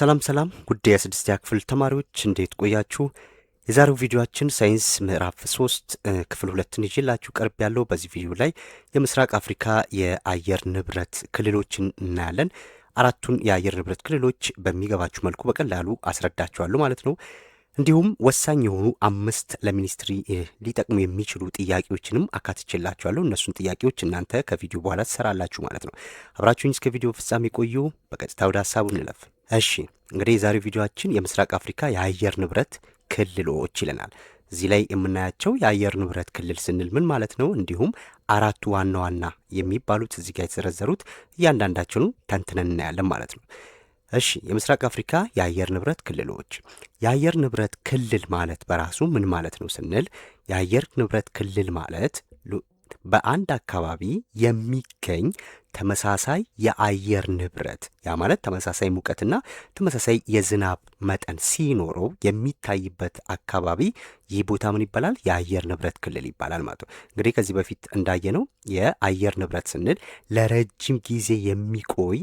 ሰላም ጉድ የስድስተኛ ክፍል ተማሪዎች እንዴት ቆያችሁ? የዛሬው ቪዲዮአችን ሳይንስ ምዕራፍ 3 ክፍል 2ን ይዤላችሁ ቀርብ ያለው። በዚህ ቪዲዮ ላይ የምስራቅ አፍሪካ የአየር ንብረት ክልሎችን እናያለን። አራቱን የአየር ንብረት ክልሎች በሚገባችሁ መልኩ በቀላሉ አስረዳችኋለሁ ማለት ነው። እንዲሁም ወሳኝ የሆኑ 5 ለሚኒስትሪ ሊጠቅሙ የሚችሉ ጥያቄዎችንም አካትቼላችኋለሁ። እነሱን ጥያቄዎች እናንተ ከቪዲዮ በኋላ ትሰራላችሁ ማለት ነው። አብራችሁኝ እስከ ቪዲዮ ፍጻሜ ቆዩ። በቀጥታ ወደ ሐሳቡ እንለፍ። እሺ እንግዲህ የዛሬው ቪዲዮአችን የምስራቅ አፍሪካ የአየር ንብረት ክልሎች ይለናል። እዚህ ላይ የምናያቸው የአየር ንብረት ክልል ስንል ምን ማለት ነው? እንዲሁም አራቱ ዋና ዋና የሚባሉት እዚህ ጋር የተዘረዘሩት እያንዳንዳቸውን ተንትነን እናያለን ማለት ነው። እሺ የምስራቅ አፍሪካ የአየር ንብረት ክልሎች። የአየር ንብረት ክልል ማለት በራሱ ምን ማለት ነው ስንል የአየር ንብረት ክልል ማለት በአንድ አካባቢ የሚገኝ ተመሳሳይ የአየር ንብረት ያ ማለት ተመሳሳይ ሙቀትና ተመሳሳይ የዝናብ መጠን ሲኖረው የሚታይበት አካባቢ ይህ ቦታ ምን ይባላል? የአየር ንብረት ክልል ይባላል ማለት ነው። እንግዲህ ከዚህ በፊት እንዳየነው የአየር ንብረት ስንል ለረጅም ጊዜ የሚቆይ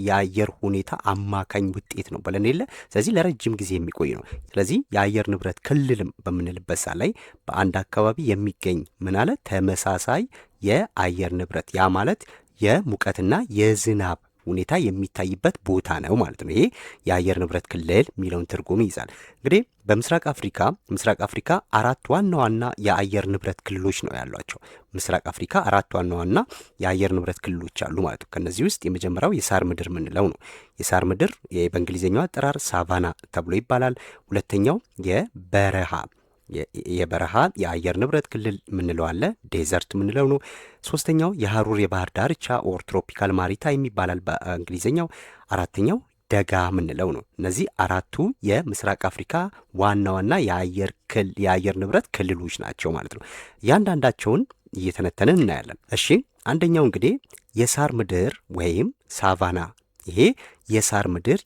የአየር ሁኔታ አማካኝ ውጤት ነው ብለን የለ። ስለዚህ ለረጅም ጊዜ የሚቆይ ነው። ስለዚህ የአየር ንብረት ክልልም በምንልበት ሰዓት ላይ በአንድ አካባቢ የሚገኝ ምን አለ? ተመሳሳይ የአየር ንብረት ያ ማለት የሙቀትና የዝናብ ሁኔታ የሚታይበት ቦታ ነው ማለት ነው። ይሄ የአየር ንብረት ክልል የሚለውን ትርጉም ይይዛል። እንግዲህ በምስራቅ አፍሪካ አራት ዋና ዋና የአየር ንብረት ክልሎች ነው ያሏቸው። ምስራቅ አፍሪካ አራት ዋና ዋና የአየር ንብረት ክልሎች አሉ ማለት ነው። ከነዚህ ውስጥ የመጀመሪያው የሳር ምድር የምንለው ነው። የሳር ምድር በእንግሊዝኛው አጠራር ሳቫና ተብሎ ይባላል። ሁለተኛው የበረሃ የአየር ንብረት ክልል የምንለው አለ፣ ዴዘርት የምንለው ነው። ሶስተኛው የሐሩር የባህር ዳርቻ ኦር ትሮፒካል ማሪታይም ይባላል በእንግሊዝኛው። አራተኛው ደጋ የምንለው ነው። እነዚህ አራቱ የምስራቅ አፍሪካ ዋና ዋና የአየር ንብረት ክልሎች ናቸው ማለት ነው። እያንዳንዳቸውን እየተነተንን እናያለን። እሺ አንደኛው እንግዲህ የሳር ምድር ወይም ሳቫና። ይሄ የሳር ምድር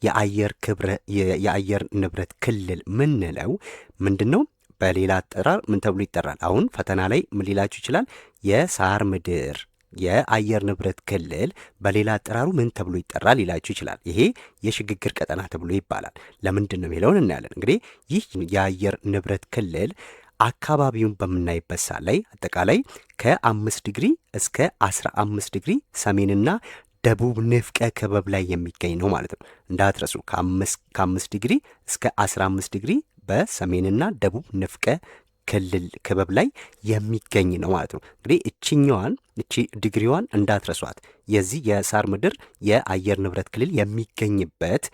የአየር ንብረት ክልል ምንለው ምንድን ነው? በሌላ አጠራር ምን ተብሎ ይጠራል? አሁን ፈተና ላይ ምን ሊላችሁ ይችላል? የሳር ምድር የአየር ንብረት ክልል በሌላ አጠራሩ ምን ተብሎ ይጠራል ሊላችሁ ይችላል። ይሄ የሽግግር ቀጠና ተብሎ ይባላል። ለምንድን ነው የሚለውን እናያለን። እንግዲህ ይህ የአየር ንብረት ክልል አካባቢውን በምናይበት ሰዓት ላይ አጠቃላይ ከ5 ዲግሪ እስከ 15 ዲግሪ ሰሜንና ደቡብ ንፍቀ ክበብ ላይ የሚገኝ ነው ማለት ነው። እንዳትረሱ ከ5 ዲግሪ እስከ 15 ዲግሪ በሰሜንና ደቡብ ንፍቀ ክበብ ላይ የሚገኝ ነው ማለት ነው። እንግዲህ እቺ ዲግሪዋን እንዳትረሷት። የዚህ የሳር ምድር የአየር ንብረት ክልል የሚገኝበት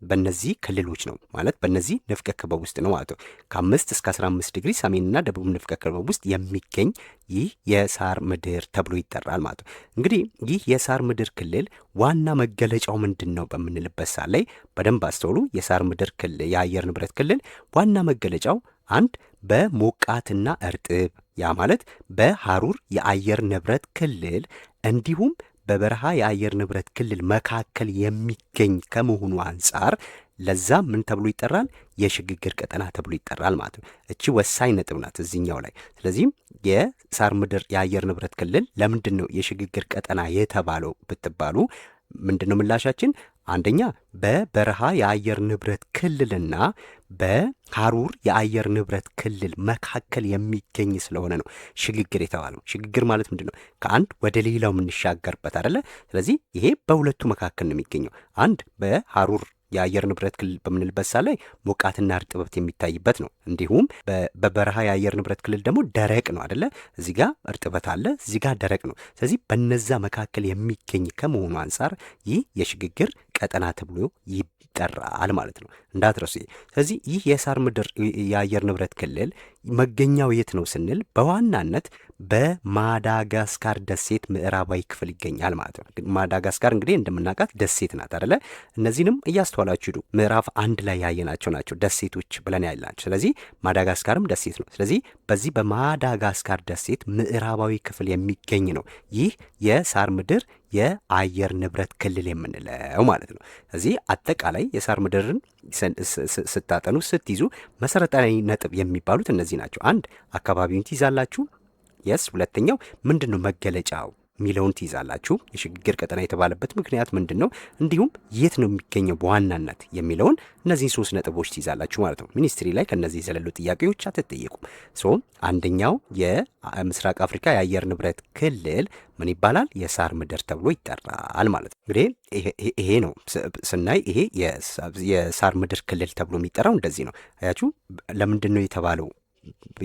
በእነዚህ ክልሎች ነው ማለት በእነዚህ ንፍቀ ክበብ ውስጥ ነው ማለት ነው። ከ5 እስከ 15 ዲግሪ ሰሜንና ደቡብ ንፍቀ ክበብ ውስጥ የሚገኝ ይህ የሳር ምድር ተብሎ ይጠራል ማለት ነው። እንግዲህ ይህ የሳር ምድር ክልል ዋና መገለጫው ምንድን ነው በምንልበት ሰዓት ላይ በደንብ አስተውሉ። የሳር ምድር ክልል የአየር ንብረት ክልል ዋና መገለጫው አንድ በሞቃትና እርጥብ ያ ማለት በሐሩር የአየር ንብረት ክልል እንዲሁም በበረሃ የአየር ንብረት ክልል መካከል የሚገኝ ከመሆኑ አንጻር ለዛም ምን ተብሎ ይጠራል? የሽግግር ቀጠና ተብሎ ይጠራል ማለት ነው። እቺ ወሳኝ ነጥብ ናት እዚህኛው ላይ። ስለዚህም የሳር ምድር የአየር ንብረት ክልል ለምንድን ነው የሽግግር ቀጠና የተባለው ብትባሉ ምንድን ነው ምላሻችን? አንደኛ በበረሃ የአየር ንብረት ክልልና በሐሩር የአየር ንብረት ክልል መካከል የሚገኝ ስለሆነ ነው ሽግግር የተባለው። ሽግግር ማለት ምንድን ነው? ከአንድ ወደ ሌላው የምንሻገርበት አይደለ? ስለዚህ ይሄ በሁለቱ መካከል ነው የሚገኘው። አንድ በሐሩር የአየር ንብረት ክልል በምንልበት ሰዓት ላይ ሞቃትና እርጥበት የሚታይበት ነው። እንዲሁም በበረሃ የአየር ንብረት ክልል ደግሞ ደረቅ ነው አይደለ? እዚህ ጋር እርጥበት አለ፣ እዚህ ጋር ደረቅ ነው። ስለዚህ በነዛ መካከል የሚገኝ ከመሆኑ አንጻር ይህ የሽግግር ቀጠና ተብሎ ይጠራል ማለት ነው። እንዳትረሱ። ስለዚህ ይህ የሳር ምድር የአየር ንብረት ክልል መገኛው የት ነው ስንል በዋናነት በማዳጋስካር ደሴት ምዕራባዊ ክፍል ይገኛል ማለት ነው። ማዳጋስካር እንግዲህ እንደምናውቃት ደሴት ናት አይደለ? እነዚህንም እያስተዋላችሁ ሂዱ። ምዕራፍ 1 ላይ ያየናቸው ናቸው ደሴቶች ብለን ያልናቸው። ስለዚህ ማዳጋስካርም ደሴት ነው። ስለዚህ በዚህ በማዳጋስካር ደሴት ምዕራባዊ ክፍል የሚገኝ ነው ይህ የሳር ምድር የአየር ንብረት ክልል የምንለው ማለት ነው። ስለዚህ አጠቃላይ የሳር ምድርን ስታጠኑ ስትይዙ መሰረታዊ ነጥብ የሚባሉት እነዚህ ናቸው። አንድ አካባቢውን ትይዛላችሁ። የስ ሁለተኛው ምንድነው መገለጫው ሚለውን ትይዛላችሁ። የሽግግር ቀጠና የተባለበት ምክንያት ምንድን ነው፣ እንዲሁም የት ነው የሚገኘው በዋናነት የሚለውን እነዚህን 3 ነጥቦች ትይዛላችሁ ማለት ነው። ሚኒስትሪ ላይ ከነዚህ የዘለሉ ጥያቄዎች አትጠየቁም። አንደኛው የምስራቅ አፍሪካ የአየር ንብረት ክልል ምን ይባላል? የሳር ምድር ተብሎ ይጠራል ማለት ነው። እንግዲህ ይሄ ነው ስናይ፣ ይሄ የሳር ምድር ክልል ተብሎ የሚጠራው እንደዚህ ነው። አያችሁ፣ ለምንድን ነው የተባለው?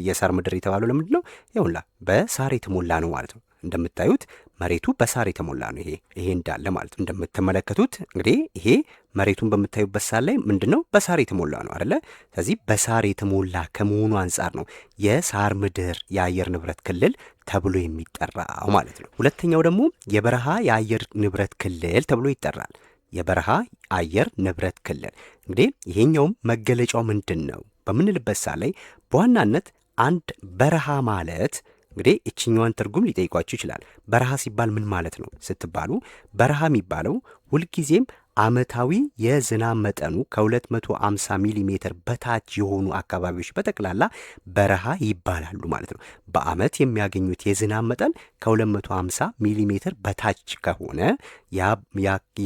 የሳር ምድር የተባለው ለምንድን ነው? ይኸውላ በሳር የተሞላ ነው ማለት ነው። እንደምታዩት መሬቱ በሳር የተሞላ ነው። ይሄ እንዳለ ማለት ነው። እንደምትመለከቱት እንግዲህ ይሄ መሬቱን በምታዩበት ሳር ላይ ምንድነው? በሳር የተሞላ ነው አይደለ? ስለዚህ በሳር የተሞላ ከመሆኑ አንጻር ነው የሳር ምድር የአየር ንብረት ክልል ተብሎ የሚጠራው ማለት ነው። ሁለተኛው ደግሞ የበረሃ የአየር ንብረት ክልል ተብሎ ይጠራል። የበረሃ አየር ንብረት ክልል እንግዲህ ይሄኛውም መገለጫው ምንድን ነው በምንልበት ሳር ላይ በዋናነት አንድ በረሃ ማለት እንግዲህ እችኛዋን ትርጉም ሊጠይቋችሁ ይችላል። በረሃ ሲባል ምን ማለት ነው ስትባሉ፣ በረሃ የሚባለው ሁልጊዜም ዓመታዊ የዝናብ መጠኑ ከ250 ሚሊ ሜትር በታች የሆኑ አካባቢዎች በጠቅላላ በረሃ ይባላሉ ማለት ነው። በዓመት የሚያገኙት የዝናብ መጠን ከ250 ሚሊ ሜትር በታች ከሆነ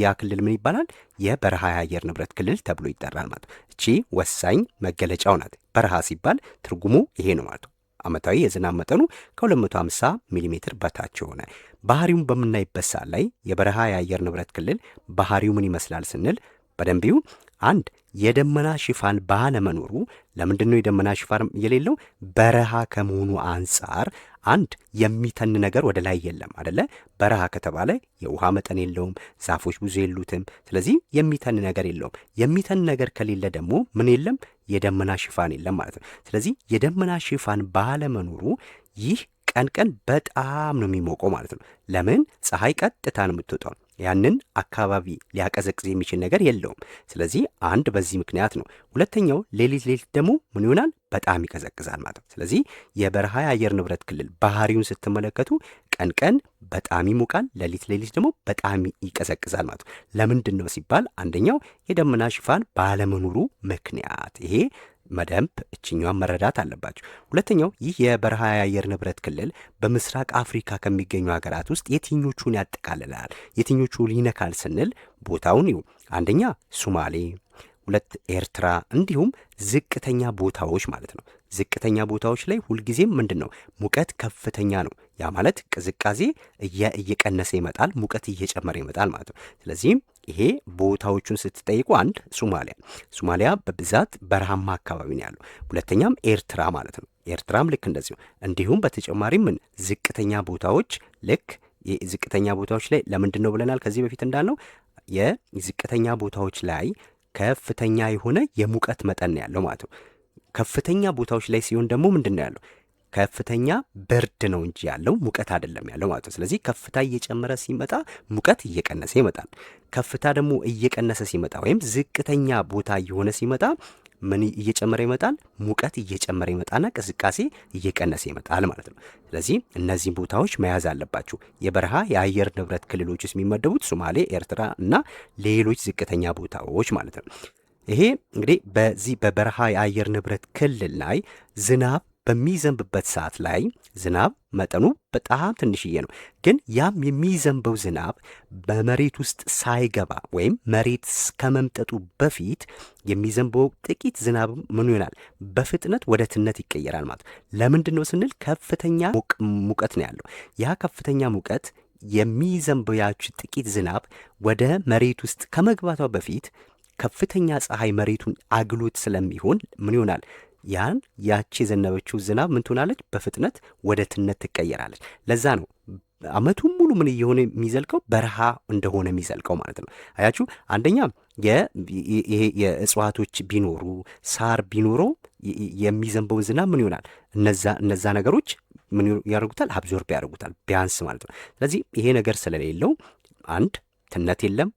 ያ ክልል ምን ይባላል? የበረሃ የአየር ንብረት ክልል ተብሎ ይጠራል ማለት ነው። እቺ ወሳኝ መገለጫው ናት። በረሃ ሲባል ትርጉሙ ይሄ ነው ማለት ነው። ዓመታዊ የዝናብ መጠኑ ከ250 ሚሊ ሜትር በታች የሆነ። ባህሪውን በምናይበት ሰዓት ላይ የበረሃ የአየር ንብረት ክልል ባህሪው ምን ይመስላል ስንል በደንቢው አንድ የደመና ሽፋን ባለመኖሩ። ለምንድን ነው የደመና ሽፋን የሌለው? በረሃ ከመሆኑ አንጻር አንድ የሚተን ነገር ወደ ላይ የለም አደለ? በረሃ ከተባለ የውሃ መጠን የለውም፣ ዛፎች ብዙ የሉትም። ስለዚህ የሚተን ነገር የለውም። የሚተን ነገር ከሌለ ደግሞ ምን የለም? የደመና ሽፋን የለም ማለት ነው። ስለዚህ የደመና ሽፋን ባለመኖሩ ይህ ቀን ቀን በጣም ነው የሚሞቀው ማለት ነው። ለምን? ፀሐይ ቀጥታ ነው የምትወጣው። ያንን አካባቢ ሊያቀዘቅዝ የሚችል ነገር የለውም። ስለዚህ አንድ በዚህ ምክንያት ነው። ሁለተኛው ሌሊት ደግሞ ምን ይሆናል? በጣም ይቀዘቅዛል ማለት ነው። ስለዚህ የበረሃ የአየር ንብረት ክልል ባህሪውን ስትመለከቱ ቀን ቀን በጣም ይሞቃል፣ ሌሊት ደግሞ በጣም ይቀዘቅዛል ማለት ነው። ለምንድን ነው ሲባል አንደኛው የደመና ሽፋን ባለመኖሩ ምክንያት። ይሄ መደንብ እችኛዋን መረዳት አለባቸው። ሁለተኛው ይህ የበረሃ የአየር ንብረት ክልል በምስራቅ አፍሪካ ከሚገኙ ሀገራት ውስጥ የትኞቹን ያጠቃልላል? የትኞቹን ይነካል ስንል ቦታውን ይሁ አንደኛ ሶማሌ፣ ሁለት ኤርትራ፣ እንዲሁም ዝቅተኛ ቦታዎች ማለት ነው። ዝቅተኛ ቦታዎች ላይ ሁልጊዜም ምንድን ነው ሙቀት ከፍተኛ ነው። ያ ማለት ቅዝቃዜ እየቀነሰ ይመጣል፣ ሙቀት እየጨመረ ይመጣል ማለት ነው። ስለዚህም ይሄ ቦታዎቹን ስትጠይቁ አንድ ሶማሊያ በብዛት በረሃማ አካባቢ ነው ያለው። ሁለተኛም ኤርትራ ማለት ነው። ኤርትራም ልክ እንደዚሁ። እንዲሁም በተጨማሪም ምን ዝቅተኛ ቦታዎች ልክ ዝቅተኛ ቦታዎች ላይ ለምንድን ነው ብለናል ከዚህ በፊት እንዳልነው የዝቅተኛ ቦታዎች ላይ ከፍተኛ የሆነ የሙቀት መጠን ያለው ማለት ነው። ከፍተኛ ቦታዎች ላይ ሲሆን ደግሞ ምንድን ነው ያለው? ከፍተኛ ብርድ ነው እንጂ ያለው ሙቀት አይደለም ያለው ማለት ነው። ስለዚህ ከፍታ እየጨመረ ሲመጣ ሙቀት እየቀነሰ ይመጣል። ከፍታ ደግሞ እየቀነሰ ሲመጣ ወይም ዝቅተኛ ቦታ እየሆነ ሲመጣ ምን እየጨመረ ይመጣል? ሙቀት እየጨመረ ይመጣና ቅዝቃዜ እየቀነሰ ይመጣል ማለት ነው። ስለዚህ እነዚህ ቦታዎች መያዝ አለባችሁ። የበረሃ የአየር ንብረት ክልሎች ውስጥ የሚመደቡት ሶማሌ፣ ኤርትራ እና ሌሎች ዝቅተኛ ቦታዎች ማለት ነው። ይሄ እንግዲህ በዚህ በበረሃ የአየር ንብረት ክልል ላይ ዝናብ በሚዘንብበት ሰዓት ላይ ዝናብ መጠኑ በጣም ትንሽዬ ነው። ግን ያም የሚዘንበው ዝናብ በመሬት ውስጥ ሳይገባ ወይም መሬት ከመምጠጡ በፊት የሚዘንበው ጥቂት ዝናብ ምን ይሆናል? በፍጥነት ወደ ትነት ይቀየራል ማለት። ለምንድን ነው ስንል ከፍተኛ ሙቀት ነው ያለው። ያ ከፍተኛ ሙቀት የሚዘንበው ያች ጥቂት ዝናብ ወደ መሬት ውስጥ ከመግባቷ በፊት ከፍተኛ ፀሐይ መሬቱን አግሎት ስለሚሆን ምን ይሆናል? ያቺ የዘነበችው ዝናብ ምን ትሆናለች? በፍጥነት ወደ ትነት ትቀየራለች። ለዛ ነው ዓመቱን ሙሉ ምን እየሆነ የሚዘልቀው? በረሃ እንደሆነ የሚዘልቀው ማለት ነው። አያችሁ፣ አንደኛ ይሄ የእጽዋቶች ቢኖሩ ሳር ቢኖረው የሚዘንበውን ዝናብ ምን ይሆናል? እነዛ ነገሮች ምን ያደርጉታል? አብዞርብ ያደርጉታል ቢያንስ ማለት ነው። ስለዚህ ይሄ ነገር ስለሌለው አንድ ትነት የለም፣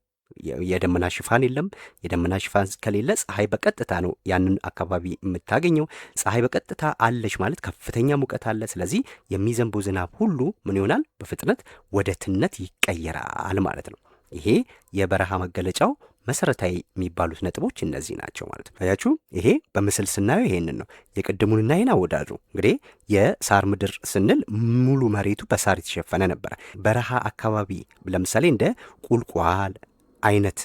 የደመና ሽፋን የለም። የደመና ሽፋን ከሌለ ፀሐይ በቀጥታ ነው ያንን አካባቢ የምታገኘው። ፀሐይ በቀጥታ አለች ማለት ከፍተኛ ሙቀት አለ። ስለዚህ የሚዘንበው ዝናብ ሁሉ ምን ይሆናል? በፍጥነት ወደ ትነት ይቀየራል ማለት ነው። ይሄ የበረሃ መገለጫው መሰረታዊ የሚባሉት ነጥቦች እነዚህ ናቸው ማለት ነው። አያችሁ፣ ይሄ በምስል ስናየው ይሄንን ነው። የቅድሙንና ይሄን አወዳድሩ። እንግዲህ የሳር ምድር ስንል ሙሉ መሬቱ በሳር የተሸፈነ ነበረ። በረሃ አካባቢ ለምሳሌ እንደ ቁልቋል አይነት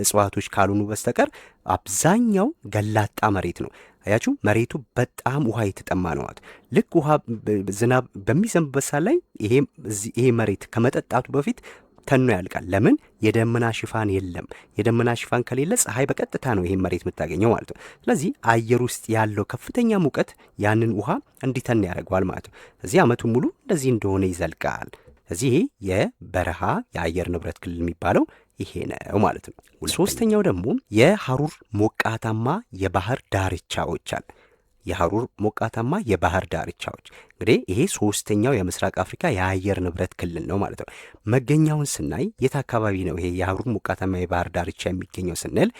እጽዋቶች ካልሆኑ በስተቀር አብዛኛው ገላጣ መሬት ነው። አያችሁ፣ መሬቱ በጣም ውሃ የተጠማ ነው። ልክ ውሃ ዝናብ በሚዘንብበት ሰዓት ላይ ይሄ መሬት ከመጠጣቱ በፊት ተኖ ያልቃል። ለምን? የደመና ሽፋን የለም። የደመና ሽፋን ከሌለ ፀሐይ በቀጥታ ነው ይሄን መሬት የምታገኘው ማለት ነው። ስለዚህ አየር ውስጥ ያለው ከፍተኛ ሙቀት ያንን ውሃ እንዲተን ያደርገዋል ማለት ነው። ስለዚህ ዓመቱን ሙሉ እንደዚህ እንደሆነ ይዘልቃል። ስለዚህ ይሄ የበረሃ የአየር ንብረት ክልል የሚባለው ይሄ ነው ማለት ነው። ሶስተኛው ደግሞ የሐሩር ሞቃታማ የባህር ዳርቻዎች አለ። የሐሩር ሞቃታማ የባህር ዳርቻዎች እንግዲህ ይሄ ሶስተኛው የምስራቅ አፍሪካ የአየር ንብረት ክልል ነው ማለት ነው። መገኛውን ስናይ የት አካባቢ ነው ይሄ የሐሩር ሞቃታማ የባህር ዳርቻ የሚገኘው ስንል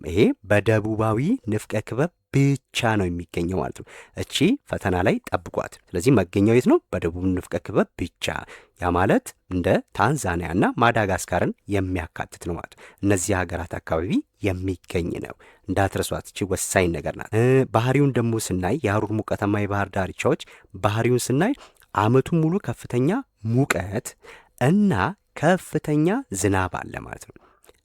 ይሄ በደቡባዊ ንፍቀ ክበብ ብቻ ነው የሚገኘው ማለት ነው። እቺ ፈተና ላይ ጠብቋት። ስለዚህ መገኛው የት ነው? በደቡብ ንፍቀ ክበብ ብቻ። ያ ማለት እንደ ታንዛኒያና ማዳጋስካርን የሚያካትት ነው ማለት ነው። እነዚህ ሀገራት አካባቢ የሚገኝ ነው፣ እንዳትረሷት። እቺ ወሳኝ ነገር ናት። ባህሪውን ደግሞ ስናይ የሐሩር ሞቃታማ የባህር ዳርቻዎች ባህሪውን ስናይ ዓመቱን ሙሉ ከፍተኛ ሙቀት እና ከፍተኛ ዝናብ አለ ማለት ነው።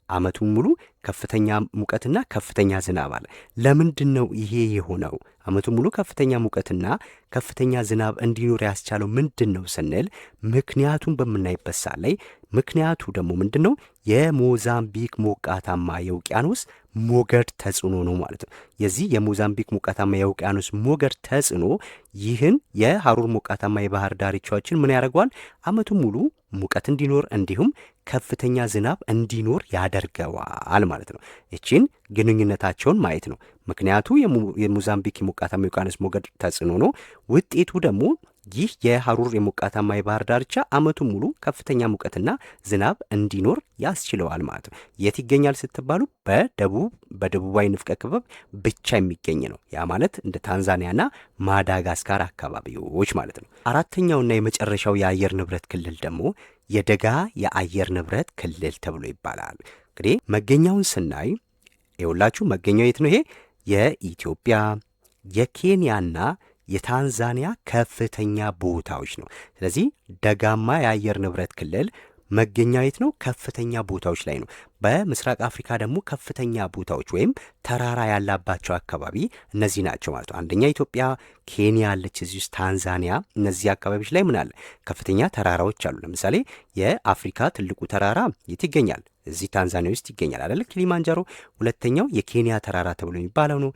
ዓመቱን ሙሉ ከፍተኛ ሙቀትና ከፍተኛ ዝናብ አለ። ለምንድን ነው ይሄ የሆነው? ዓመቱን ሙሉ ከፍተኛ ሙቀትና ከፍተኛ ዝናብ እንዲኖር ያስቻለው ምንድን ነው ስንል ምክንያቱን በምናይበት ሰዓት ላይ ምክንያቱ ደግሞ ምንድን ነው? የሞዛምቢክ ሞቃታማ የውቅያኖስ ሞገድ ተጽዕኖ ነው ማለት ነው። የዚህ የሞዛምቢክ ሞቃታማ የውቅያኖስ ሞገድ ተጽዕኖ ይህን የሐሩር ሞቃታማ የባህር ዳርቻዎችን ምን ያደርገዋል? ዓመቱን ሙሉ ሙቀት እንዲኖር እንዲሁም ከፍተኛ ዝናብ እንዲኖር ያደርገዋል ማለት ነው። ይቺን ግንኙነታቸውን ማየት ነው። ምክንያቱ የሞዛምቢክ የሞቃታማ የውቅያኖስ ሞገድ ተጽዕኖ ነው። ውጤቱ ደግሞ ይህ የሐሩር የሞቃታማ የባህር ዳርቻ ዓመቱን ሙሉ ከፍተኛ ሙቀትና ዝናብ እንዲኖር ያስችለዋል ማለት ነው። የት ይገኛል ስትባሉ በደቡባዊ ንፍቀ ክበብ ብቻ የሚገኝ ነው። ያ ማለት እንደ ታንዛኒያና ማዳጋስካር አካባቢዎች ማለት ነው። አራተኛውና የመጨረሻው የአየር ንብረት ክልል ደግሞ የደጋ የአየር ንብረት ክልል ተብሎ ይባላል። እንግዲህ መገኛውን ስናይ ይኸውላችሁ መገኛው የት ነው? ይሄ የኢትዮጵያ የኬንያና የታንዛኒያ ከፍተኛ ቦታዎች ነው። ስለዚህ ደጋማ የአየር ንብረት ክልል መገኛው የት ነው? ከፍተኛ ቦታዎች ላይ ነው። በምስራቅ አፍሪካ ደግሞ ከፍተኛ ቦታዎች ወይም ተራራ ያላባቸው አካባቢ እነዚህ ናቸው ማለት ነው። አንደኛ ኢትዮጵያ፣ ኬንያ አለች፣ እዚህ ውስጥ ታንዛኒያ። እነዚህ አካባቢዎች ላይ ምን አለ? ከፍተኛ ተራራዎች አሉ። ለምሳሌ የአፍሪካ ትልቁ ተራራ የት ይገኛል? እዚህ ታንዛኒያ ውስጥ ይገኛል አይደል? ኪሊማንጃሮ። ሁለተኛው የኬንያ ተራራ ተብሎ የሚባለው ነው።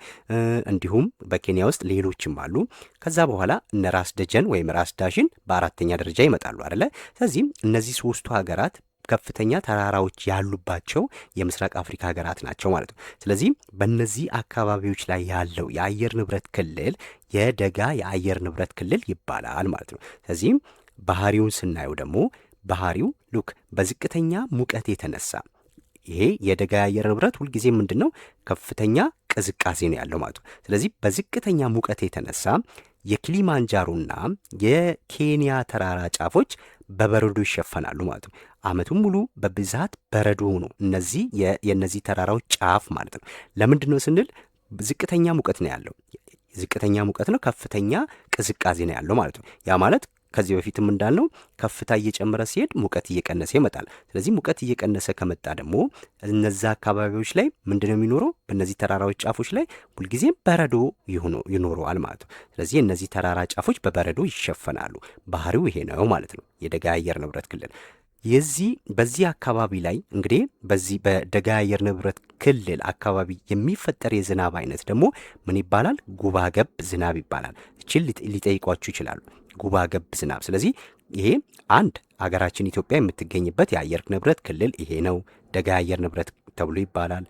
እንዲሁም በኬንያ ውስጥ ሌሎችም አሉ። ከዛ በኋላ እነ ራስ ደጀን ወይም ራስ ዳሽን በአራተኛ ደረጃ ይመጣሉ አይደለ? ስለዚህ እነዚህ ሶስቱ ሀገራት ከፍተኛ ተራራዎች ያሉባቸው የምስራቅ አፍሪካ ሀገራት ናቸው ማለት ነው። ስለዚህ በእነዚህ አካባቢዎች ላይ ያለው የአየር ንብረት ክልል የደጋ የአየር ንብረት ክልል ይባላል ማለት ነው። ስለዚህም ባህሪውን ስናየው ደግሞ ባህሪው ሉክ በዝቅተኛ ሙቀት የተነሳ ይሄ የደጋ የአየር ንብረት ሁልጊዜ ምንድን ነው? ከፍተኛ ቅዝቃዜ ነው ያለው ማለት ነው። ስለዚህ በዝቅተኛ ሙቀት የተነሳ የኪሊማንጃሮና የኬንያ ተራራ ጫፎች በበረዶ ይሸፈናሉ ማለት ነው። ዓመቱን ሙሉ በብዛት በረዶ ነው እነዚህ የእነዚህ ተራራዎች ጫፍ ማለት ነው። ለምንድን ነው ስንል ዝቅተኛ ሙቀት ነው ያለው። ዝቅተኛ ሙቀት ነው፣ ከፍተኛ ቅዝቃዜ ነው ያለው ማለት ነው። ያ ማለት ከዚህ በፊትም እንዳልነው ከፍታ እየጨመረ ሲሄድ ሙቀት እየቀነሰ ይመጣል። ስለዚህ ሙቀት እየቀነሰ ከመጣ ደግሞ እነዛ አካባቢዎች ላይ ምንድነው የሚኖረው? በእነዚህ ተራራዎች ጫፎች ላይ ሁልጊዜም በረዶ ይኖረዋል ማለት ነው። ስለዚህ እነዚህ ተራራ ጫፎች በበረዶ ይሸፈናሉ። ባህሪው ይሄ ነው ማለት ነው የደጋ አየር ንብረት ክልል። በዚህ አካባቢ ላይ እንግዲህ በዚህ በደጋ አየር ንብረት ክልል አካባቢ የሚፈጠር የዝናብ አይነት ደግሞ ምን ይባላል? ጉባ ገብ ዝናብ ይባላል። እቺን ሊጠይቋችሁ ይችላሉ። ጉባ ገብ ዝናብ። ስለዚህ ይሄ አንድ አገራችን ኢትዮጵያ የምትገኝበት የአየር ንብረት ክልል ይሄ ነው፣ ደጋ አየር ንብረት ተብሎ ይባላል።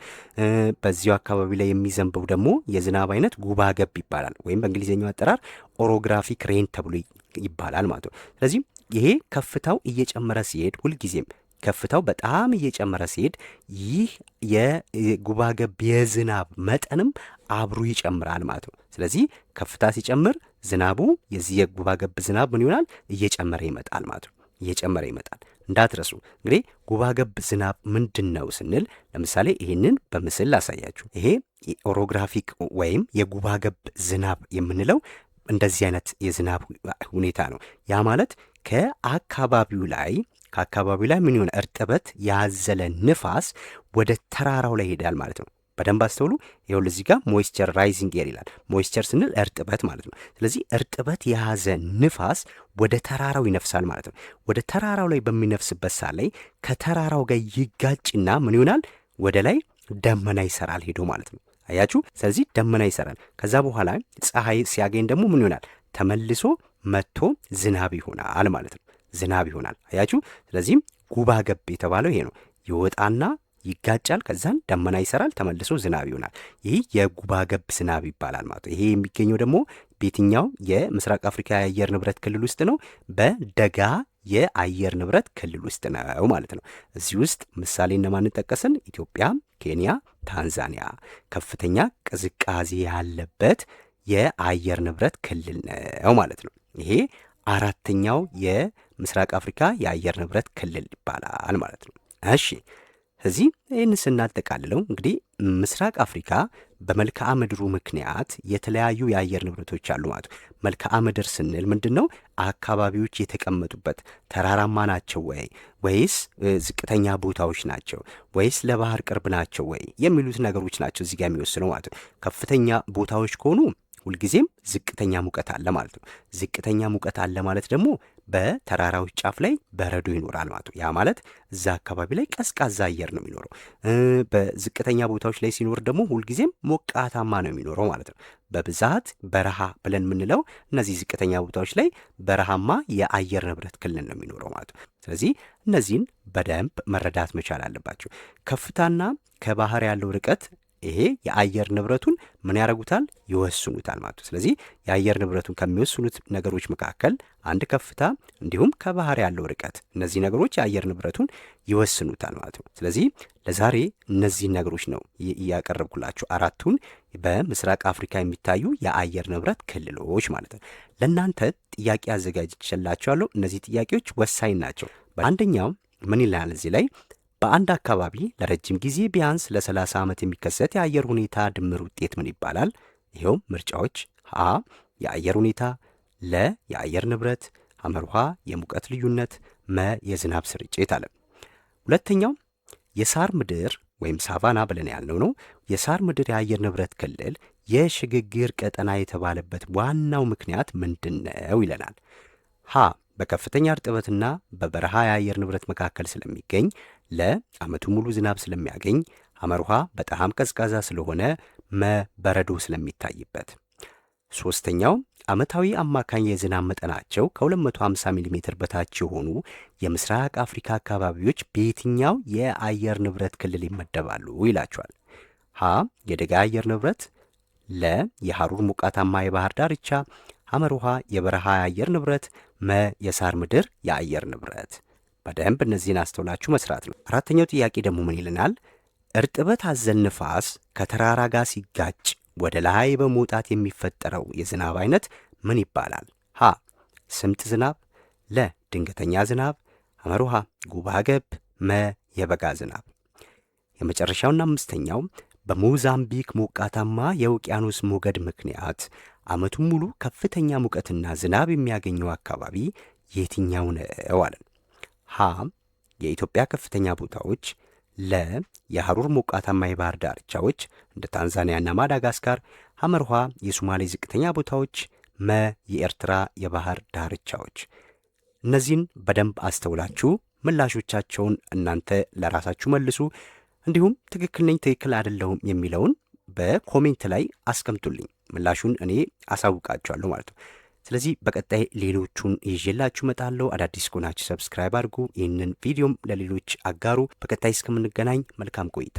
በዚሁ አካባቢ ላይ የሚዘንበው ደግሞ የዝናብ አይነት ጉባ ገብ ይባላል፣ ወይም በእንግሊዝኛው አጠራር ኦሮግራፊክ ሬን ተብሎ ይባላል ማለት ነው። ስለዚህ ይሄ ከፍታው እየጨመረ ሲሄድ ሁልጊዜም ከፍታው በጣም እየጨመረ ሲሄድ ይህ የጉባ ገብ የዝናብ መጠንም አብሮ ይጨምራል ማለት ነው። ስለዚህ ከፍታ ሲጨምር ዝናቡ የዚህ የጉባ ገብ ዝናብ ምን ይሆናል? እየጨመረ ይመጣል ማለት ነው። እየጨመረ ይመጣል። እንዳትረሱ። እንግዲህ ጉባገብ ዝናብ ምንድን ነው ስንል ለምሳሌ ይህንን በምስል ላሳያችሁ። ይሄ ኦሮግራፊክ ወይም የጉባገብ ዝናብ የምንለው እንደዚህ አይነት የዝናብ ሁኔታ ነው። ያ ማለት ከአካባቢው ላይ ምን ይሆን እርጥበት ያዘለ ንፋስ ወደ ተራራው ላይ ይሄዳል ማለት ነው። በደንብ አስተውሉ። ይኸውልህ እዚህ ጋር ሞይስቸር ራይዚንግ ኤር ይላል። ሞይስቸር ስንል እርጥበት ማለት ነው። ስለዚህ እርጥበት የያዘ ንፋስ ወደ ተራራው ይነፍሳል ማለት ነው። ወደ ተራራው ላይ በሚነፍስበት ሰዓት ላይ ከተራራው ጋር ይጋጭና ምን ይሆናል? ወደ ላይ ደመና ይሰራል ሄዶ ማለት ነው። አያችሁ? ስለዚህ ደመና ይሰራል። ከዛ በኋላ ፀሐይ ሲያገኝ ደግሞ ምን ይሆናል? ተመልሶ መጥቶ ዝናብ ይሆናል ማለት ነው። ዝናብ ይሆናል። አያችሁ? ስለዚህም ጉባገብ የተባለው ይሄ ነው። ይወጣና ይጋጫል፣ ከዛን ደመና ይሰራል፣ ተመልሶ ዝናብ ይሆናል። ይህ የጉባገብ ዝናብ ይባላል ማለት ነው። ይሄ የሚገኘው ደግሞ በየትኛው የምስራቅ አፍሪካ የአየር ንብረት ክልል ውስጥ ነው? በደጋ የአየር ንብረት ክልል ውስጥ ነው ማለት ነው። እዚህ ውስጥ ምሳሌ እነማን ጠቀስን? ኢትዮጵያ፣ ኬንያ፣ ታንዛኒያ ከፍተኛ ቅዝቃዜ ያለበት የአየር ንብረት ክልል ነው ማለት ነው። ይሄ አራተኛው የምስራቅ አፍሪካ የአየር ንብረት ክልል ይባላል ማለት ነው። እሺ እዚህ ይህን ስናጠቃልለው እንግዲህ ምስራቅ አፍሪካ በመልክዓ ምድሩ ምክንያት የተለያዩ የአየር ንብረቶች አሉ ማለት ነው። መልክዓ ምድር ስንል ምንድን ነው? አካባቢዎች የተቀመጡበት ተራራማ ናቸው ወይስ ዝቅተኛ ቦታዎች ናቸው ወይስ ለባህር ቅርብ ናቸው የሚሉት ነገሮች ናቸው እዚህ ጋር የሚወስነው ማለት ነው። ከፍተኛ ቦታዎች ከሆኑ ሁልጊዜም ዝቅተኛ ሙቀት አለ ማለት ነው። ዝቅተኛ ሙቀት አለ ማለት ደግሞ በተራራዎች ጫፍ ላይ በረዶ ይኖራል ማለት ነው። ያ ማለት እዛ አካባቢ ላይ ቀዝቃዛ አየር ነው የሚኖረው። በዝቅተኛ ቦታዎች ላይ ሲኖር ደግሞ ሁልጊዜም ሞቃታማ ነው የሚኖረው ማለት ነው። በብዛት በረሃ ብለን የምንለው እነዚህ ዝቅተኛ ቦታዎች ላይ በረሃማ የአየር ንብረት ክልል ነው የሚኖረው ማለት ነው። ስለዚህ እነዚህን በደንብ መረዳት መቻል አለባቸው። ከፍታና ከባህር ያለው ርቀት ይሄ የአየር ንብረቱን ምን ያደርጉታል? ይወስኑታል ማለት ነው። ስለዚህ የአየር ንብረቱን ከሚወስኑት ነገሮች መካከል አንድ ከፍታ እንዲሁም ከባህር ያለው ርቀት፣ እነዚህ ነገሮች የአየር ንብረቱን ይወስኑታል ማለት ነው። ስለዚህ ለዛሬ እነዚህን ነገሮች ነው እያቀረብኩላችሁ፣ አራቱን በምስራቅ አፍሪካ የሚታዩ የአየር ንብረት ክልሎች ማለት ነው። ለእናንተ ጥያቄ አዘጋጅቼላችኋለሁ። እነዚህ ጥያቄዎች ወሳኝ ናቸው። አንደኛው ምን ይላል እዚህ ላይ? በአንድ አካባቢ ለረጅም ጊዜ ቢያንስ ለ30 ዓመት የሚከሰት የአየር ሁኔታ ድምር ውጤት ምን ይባላል? ይኸው ምርጫዎች ሀ የአየር ሁኔታ፣ ለ የአየር ንብረት፣ ሐመርሃ የሙቀት ልዩነት፣ መ የዝናብ ስርጭት አለ። ሁለተኛው የሳር ምድር ወይም ሳቫና ብለን ያልነው ነው። የሳር ምድር የአየር ንብረት ክልል የሽግግር ቀጠና የተባለበት ዋናው ምክንያት ምንድን ነው ይለናል። ሀ በከፍተኛ እርጥበትና በበረሃ የአየር ንብረት መካከል ስለሚገኝ፣ ለዓመቱ ሙሉ ዝናብ ስለሚያገኝ፣ ሐመርሃ በጣም ቀዝቃዛ ስለሆነ፣ መ በረዶ ስለሚታይበት። ሶስተኛው ዓመታዊ አማካኝ የዝናብ መጠናቸው ከ250 ሚሊ ሜትር በታች የሆኑ የምስራቅ አፍሪካ አካባቢዎች በየትኛው የአየር ንብረት ክልል ይመደባሉ ይላቸዋል። ሀ የደጋ አየር ንብረት፣ ለ የሐሩር ሞቃታማ የባህር ዳርቻ፣ ሐመርሃ የበረሃ የአየር ንብረት፣ መ የሳር ምድር የአየር ንብረት። በደንብ እነዚህን አስተውላችሁ መስራት ነው። አራተኛው ጥያቄ ደግሞ ምን ይለናል? እርጥበት አዘል ንፋስ ከተራራ ጋር ሲጋጭ ወደ ላይ በመውጣት የሚፈጠረው የዝናብ አይነት ምን ይባላል? ሀ ስምጥ ዝናብ፣ ለ ድንገተኛ ዝናብ፣ ሐመርሃ ጉባገብ፣ መ የበጋ ዝናብ። የመጨረሻውና አምስተኛው በሞዛምቢክ ሞቃታማ የውቅያኖስ ሞገድ ምክንያት ዓመቱን ሙሉ ከፍተኛ ሙቀትና ዝናብ የሚያገኘው አካባቢ የትኛው ነው አለን። ሀ የኢትዮጵያ ከፍተኛ ቦታዎች፣ ለ የሐሩር ሞቃታማ የባህር ዳርቻዎች እንደ ታንዛኒያና ማዳጋስካር፣ ሐመርሃ የሶማሌ ዝቅተኛ ቦታዎች፣ መ የኤርትራ የባህር ዳርቻዎች። እነዚህን በደንብ አስተውላችሁ ምላሾቻቸውን እናንተ ለራሳችሁ መልሱ። እንዲሁም ትክክል ነኝ ትክክል አይደለሁም የሚለውን በኮሜንት ላይ አስቀምጡልኝ። ምላሹን እኔ አሳውቃችኋለሁ ማለት ነው። ስለዚህ በቀጣይ ሌሎቹን ይዤላችሁ እመጣለሁ። አዳዲስ ከሆናችሁ ሰብስክራይብ አድርጉ። ይህንን ቪዲዮም ለሌሎች አጋሩ። በቀጣይ እስከምንገናኝ መልካም ቆይታ